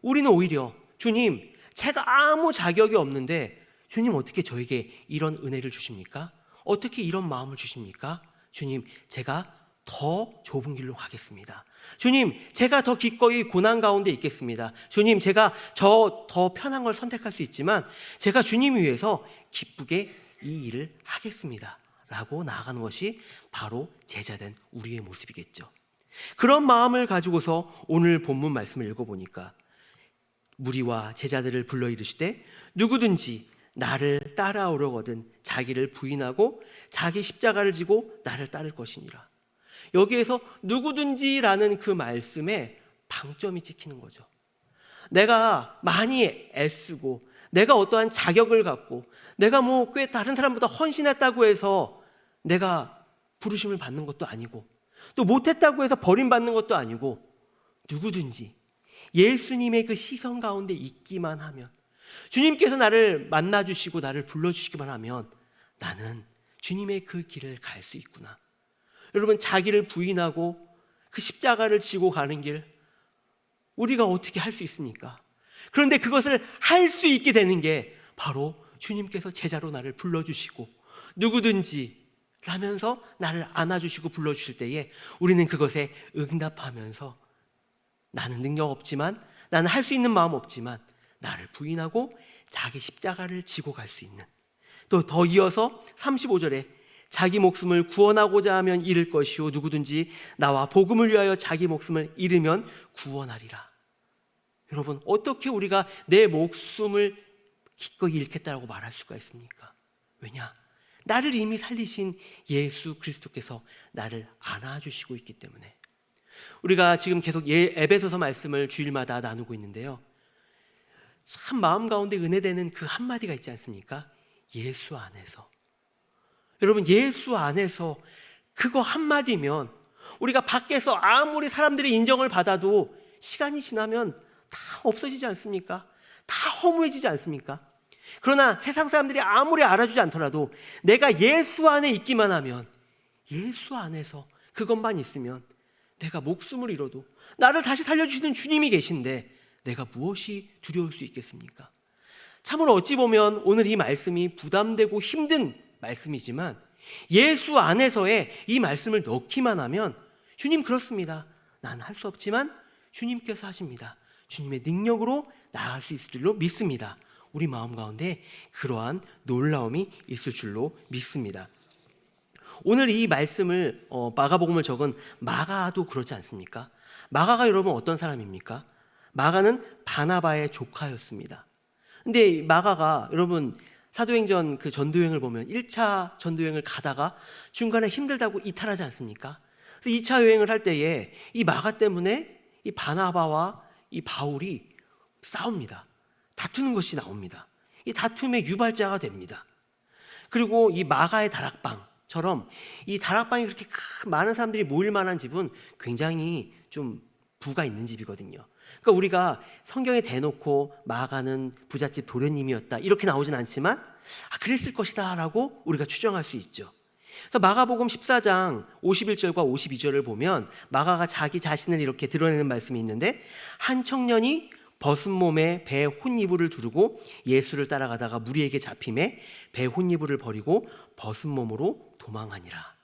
우리는 오히려 주님, 제가 아무 자격이 없는데 주님 어떻게 저에게 이런 은혜를 주십니까? 어떻게 이런 마음을 주십니까? 주님, 제가 더 좁은 길로 가겠습니다. 주님, 제가 더 기꺼이 고난 가운데 있겠습니다. 주님, 제가 더 편한 걸 선택할 수 있지만 제가 주님 위해서 기쁘게 이 일을 하겠습니다 라고 나아가는 것이 바로 제자된 우리의 모습이겠죠. 그런 마음을 가지고서 오늘 본문 말씀을 읽어보니까, 무리와 제자들을 불러 이르시되 누구든지 나를 따라오려거든 자기를 부인하고 자기 십자가를 지고 나를 따를 것이니라. 여기에서 누구든지라는 그 말씀에 방점이 찍히는 거죠. 내가 많이 애쓰고, 내가 어떠한 자격을 갖고, 내가 뭐 꽤 다른 사람보다 헌신했다고 해서 내가 부르심을 받는 것도 아니고, 또 못했다고 해서 버림받는 것도 아니고, 누구든지 예수님의 그 시선 가운데 있기만 하면, 주님께서 나를 만나주시고 나를 불러주시기만 하면 나는 주님의 그 길을 갈 수 있구나. 여러분, 자기를 부인하고 그 십자가를 지고 가는 길, 우리가 어떻게 할 수 있습니까? 그런데 그것을 할 수 있게 되는 게 바로 주님께서 제자로 나를 불러주시고 누구든지 라면서 나를 안아주시고 불러주실 때에 우리는 그것에 응답하면서, 나는 능력 없지만, 나는 할 수 있는 마음 없지만 나를 부인하고 자기 십자가를 지고 갈 수 있는, 또 더 이어서 35절에 자기 목숨을 구원하고자 하면 잃을 것이요 누구든지 나와 복음을 위하여 자기 목숨을 잃으면 구원하리라. 여러분, 어떻게 우리가 내 목숨을 기꺼이 잃겠다라고 말할 수가 있습니까? 왜냐? 나를 이미 살리신 예수 그리스도께서 나를 안아주시고 있기 때문에. 우리가 지금 계속 에베소서 말씀을 주일마다 나누고 있는데요, 참 마음 가운데 은혜되는 그 한마디가 있지 않습니까? 예수 안에서. 여러분, 예수 안에서 그거 한마디면 우리가 밖에서 아무리 사람들의 인정을 받아도 시간이 지나면 다 없어지지 않습니까? 다 허무해지지 않습니까? 그러나 세상 사람들이 아무리 알아주지 않더라도 내가 예수 안에 있기만 하면, 예수 안에서 그것만 있으면 내가 목숨을 잃어도 나를 다시 살려주시는 주님이 계신데 내가 무엇이 두려울 수 있겠습니까? 참으로 어찌 보면 오늘 이 말씀이 부담되고 힘든 말씀이지만, 예수 안에서의 이 말씀을 넣기만 하면, 주님 그렇습니다, 나는 할 수 없지만 주님께서 하십니다, 주님의 능력으로 나아갈 수 있을 줄로 믿습니다. 우리 마음 가운데 그러한 놀라움이 있을 줄로 믿습니다. 오늘 이 말씀을 마가복음을 적은 마가도 그렇지 않습니까? 마가가 여러분 어떤 사람입니까? 마가는 바나바의 조카였습니다. 근데 마가가 여러분 사도행전 그 전도여행을 보면 1차 전도여행을 가다가 중간에 힘들다고 이탈하지 않습니까? 그래서 2차 여행을 할 때에 이 마가 때문에 이 바나바와 이 바울이 싸웁니다. 다투는 것이 나옵니다. 이 다툼의 유발자가 됩니다. 그리고 이 마가의 다락방처럼 이 다락방이 그렇게 많은 사람들이 모일 만한 집은 굉장히 좀 부가 있는 집이거든요. 그러니까 우리가 성경에 대놓고 마가는 부잣집 도련님이었다 이렇게 나오진 않지만 그랬을 것이다 라고 우리가 추정할 수 있죠. 그래서 마가복음 14장 51절과 52절을 보면 마가가 자기 자신을 이렇게 드러내는 말씀이 있는데, 한 청년이 벗은 몸에 배 혼이불을 두르고 예수를 따라가다가 무리에게 잡힘에 배 혼이불을 버리고 벗은 몸으로 도망하니라.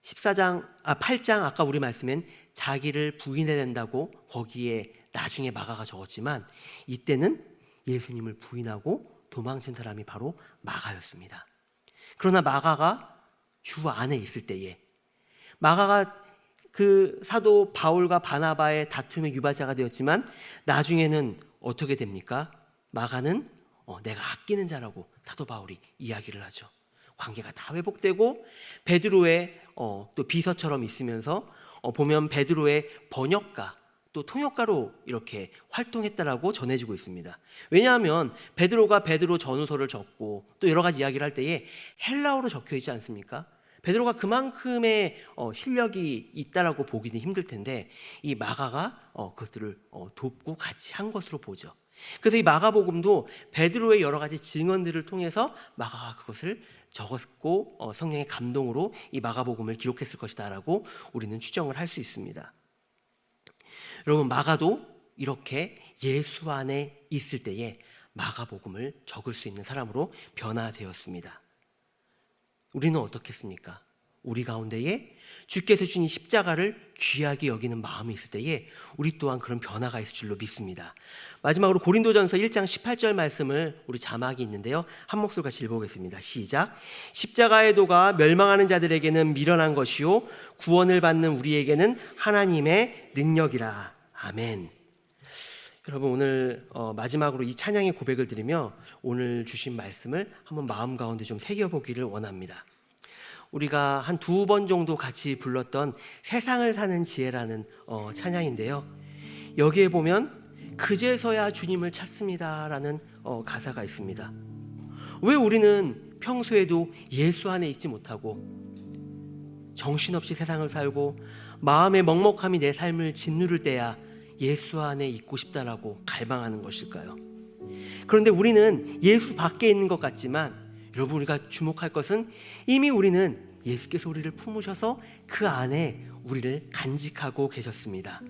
8장 아까 우리 말씀엔 자기를 부인해야 된다고 거기에 나중에 마가가 적었지만, 이때는 예수님을 부인하고 도망친 사람이 바로 마가였습니다. 그러나 마가가 주 안에 있을 때에, 마가가 그 사도 바울과 바나바의 다툼의 유발자가 되었지만 나중에는 어떻게 됩니까? 마가는 내가 아끼는 자라고 사도 바울이 이야기를 하죠. 관계가 다 회복되고 베드로의 또 비서처럼 있으면서 보면 베드로의 번역가 또 통역가로 이렇게 활동했다라고 전해지고 있습니다. 왜냐하면 베드로가 베드로 전후서를 적고 또 여러 가지 이야기를 할 때에 헬라어로 적혀 있지 않습니까? 베드로가 그만큼의 실력이 있다라고 보기는 힘들 텐데 이 마가가 그것들을 돕고 같이 한 것으로 보죠. 그래서 이 마가복음도 베드로의 여러 가지 증언들을 통해서 마가가 그것을 적었고 성령의 감동으로 이 마가복음을 기록했을 것이다라고 우리는 추정을 할 수 있습니다. 여러분, 마가도 이렇게 예수 안에 있을 때에 마가복음을 적을 수 있는 사람으로 변화되었습니다. 우리는 어떻겠습니까? 우리 가운데에 주께서 주신 십자가를 귀하게 여기는 마음이 있을 때에 우리 또한 그런 변화가 있을 줄로 믿습니다. 마지막으로 고린도전서 1장 18절 말씀을 우리 자막이 있는데요, 한 목소리 같이 읽어보겠습니다. 시작. 십자가의 도가 멸망하는 자들에게는 미련한 것이요 구원을 받는 우리에게는 하나님의 능력이라. 아멘. 여러분, 오늘 마지막으로 이 찬양의 고백을 드리며 오늘 주신 말씀을 한번 마음 가운데 좀 새겨보기를 원합니다. 우리가 한 2번 정도 같이 불렀던 세상을 사는 지혜라는 찬양인데요, 여기에 보면 그제서야 주님을 찾습니다라는 가사가 있습니다. 왜 우리는 평소에도 예수 안에 있지 못하고 정신없이 세상을 살고 마음의 먹먹함이 내 삶을 짓누를 때야 예수 안에 있고 싶다라고 갈망하는 것일까요? 그런데 우리는 예수 밖에 있는 것 같지만 여러분, 우리가 주목할 것은 이미 우리는 예수께서 우리를 품으셔서 그 안에 우리를 간직하고 계셨습니다.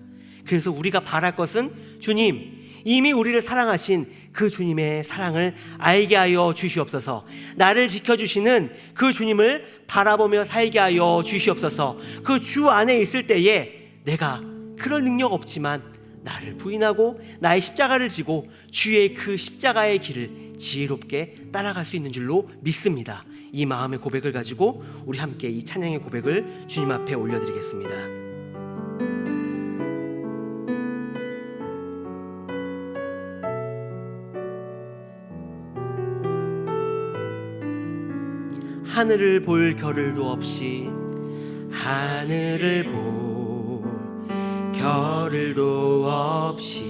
그래서 우리가 바랄 것은 주님, 이미 우리를 사랑하신 그 주님의 사랑을 알게 하여 주시옵소서. 나를 지켜주시는 그 주님을 바라보며 살게 하여 주시옵소서. 그 주 안에 있을 때에 내가 그럴 능력 없지만 나를 부인하고 나의 십자가를 지고 주의 그 십자가의 길을 지혜롭게 따라갈 수 있는 줄로 믿습니다. 이 마음의 고백을 가지고 우리 함께 이 찬양의 고백을 주님 앞에 올려드리겠습니다. 하늘을 볼 겨를도 없이 하늘을 볼 겨를도 없이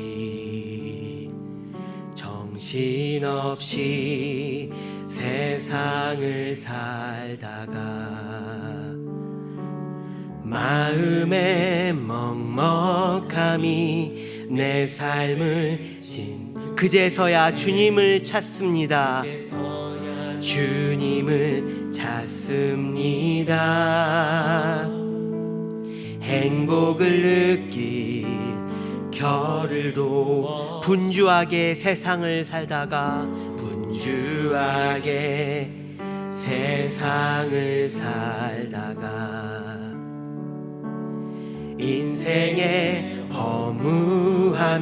정신없이 세상을 살다가 마음의 먹먹함이 내 삶을 그제서야 주님을 찾습니다. 주님을 찾습니다. 행복을 느낄 겨를도 분주하게 세상을 살다가 분주하게 세상을 살다가 인생의 허무함이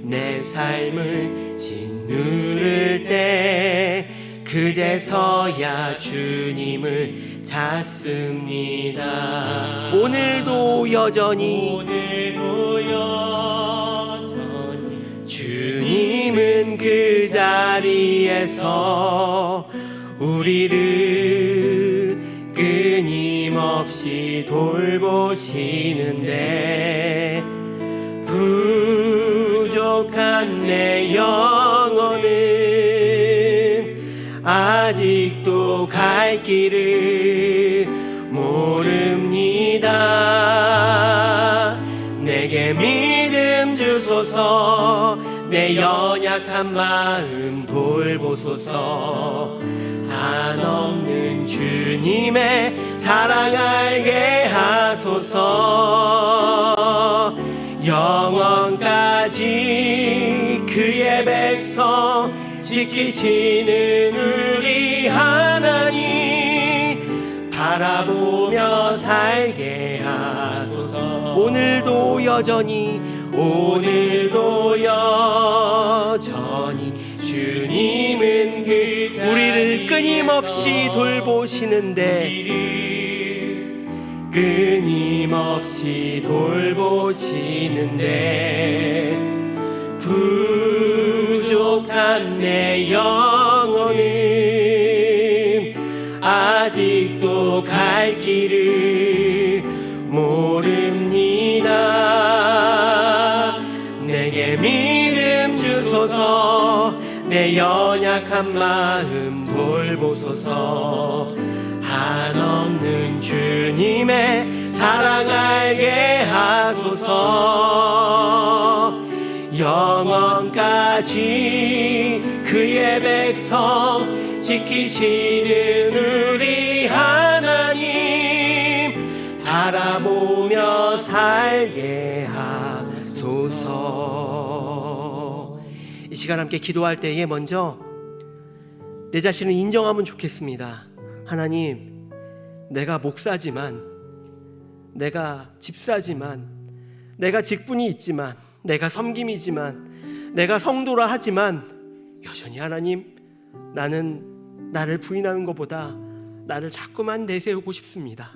내 삶을 짓누를 때 그제서야 주님을 찾습니다. 오늘도 여전히 주님은 그 자리에서 우리를 끊임없이 돌보시는데 부족한 내 영혼은 아직도 갈 길을 모릅니다. 내게 믿음 주소서. 내 연약한 마음 돌보소서. 한없는 주님의 사랑 알게 하소서. 영원까지 그의 백성 지키시는 우리 하나님 바라보며 살게 하소서. 오늘도 여전히 주님은 우리를 끊임없이 돌보시는데 부족한 내 영혼은 아직도 갈 길을 모릅니다. 내게 믿음 주소서. 내 연약한 마음 돌보소서. 한없는 주님의 사랑 알게 하소서. 영원까지 그의 백성 지키시는 우리 하나님 바라보며 살게 하소서. 이 시간 함께 기도할 때에 먼저 내 자신을 인정하면 좋겠습니다. 하나님, 내가 목사지만, 내가 집사지만, 내가 직분이 있지만, 내가 섬김이지만, 내가 성도라 하지만 여전히 하나님, 나는 나를 부인하는 것보다 나를 자꾸만 내세우고 싶습니다.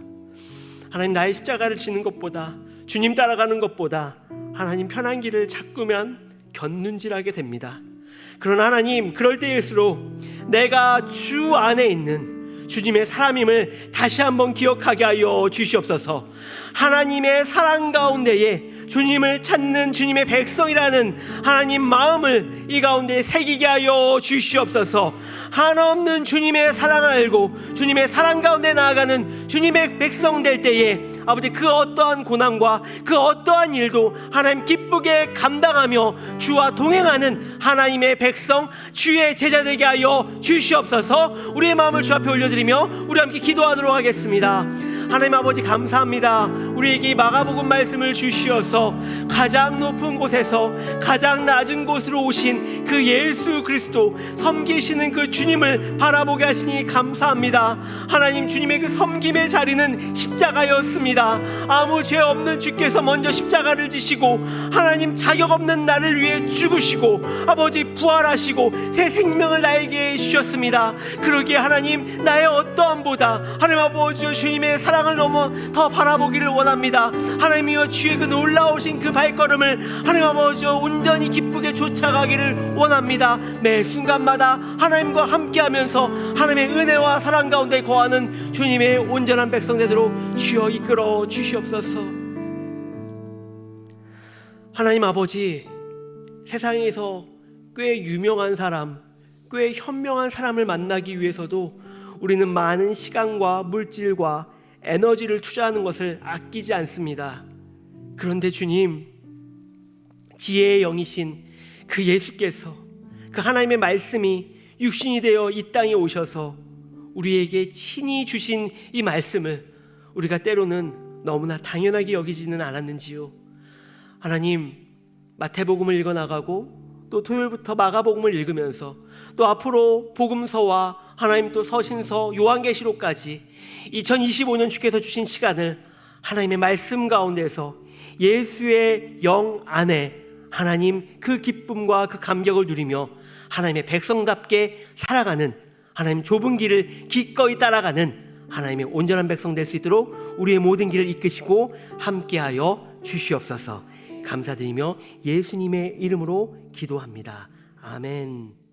하나님, 나의 십자가를 지는 것보다, 주님 따라가는 것보다 하나님 편한 길을 자꾸만 곁눈질하게 됩니다. 그러나 하나님, 그럴 때일수록 내가 주 안에 있는 주님의 사람임을 다시 한번 기억하게 하여 주시옵소서. 하나님의 사랑 가운데에 주님을 찾는 주님의 백성이라는 하나님 마음을 이 가운데 새기게 하여 주시옵소서. 한없는 주님의 사랑을 알고 주님의 사랑 가운데 나아가는 주님의 백성 될 때에 아버지, 그 어떠한 고난과 그 어떠한 일도 하나님 기쁘게 감당하며 주와 동행하는 하나님의 백성, 주의 제자 되게 하여 주시옵소서. 우리의 마음을 주 앞에 올려드리며 우리 함께 기도하도록 하겠습니다. 하나님 아버지, 감사합니다. 우리에게 마가복음 말씀을 주시어서 가장 높은 곳에서 가장 낮은 곳으로 오신 그 예수 그리스도, 섬기시는 그 주님을 바라보게 하시니 감사합니다. 하나님, 주님의 그 섬김의 자리는 십자가였습니다. 아무 죄 없는 주께서 먼저 십자가를 지시고 하나님, 자격 없는 나를 위해 죽으시고 아버지 부활하시고 새 생명을 나에게 주셨습니다. 그러기에 하나님, 나의 어떠함보다 하나님 아버지 주님의 사랑을 너무 더 바라보기를 원합니다. 하나님이여, 주의 그 놀라우신 그 발걸음을 하나님 아버지 온전히 기쁘게 쫓아가기를 원합니다. 매 순간마다 하나님과 함께하면서 하나님의 은혜와 사랑 가운데 거하는 주님의 온전한 백성 되도록 주여 이끌어 주시옵소서. 하나님 아버지, 세상에서 꽤 유명한 사람, 꽤 현명한 사람을 만나기 위해서도 우리는 많은 시간과 물질과 에너지를 투자하는 것을 아끼지 않습니다. 그런데 주님, 지혜의 영이신 그 예수께서, 그 하나님의 말씀이 육신이 되어 이 땅에 오셔서 우리에게 친히 주신 이 말씀을 우리가 때로는 너무나 당연하게 여기지는 않았는지요. 하나님, 마태복음을 읽어나가고 또 토요일부터 마가복음을 읽으면서 또 앞으로 복음서와 하나님 또 서신서, 요한계시록까지 2025년 주께서 주신 시간을 하나님의 말씀 가운데서 예수의 영 안에 하나님 그 기쁨과 그 감격을 누리며 하나님의 백성답게 살아가는, 하나님 좁은 길을 기꺼이 따라가는 하나님의 온전한 백성 될 수 있도록 우리의 모든 길을 이끄시고 함께하여 주시옵소서. 감사드리며 예수님의 이름으로 기도합니다. 아멘.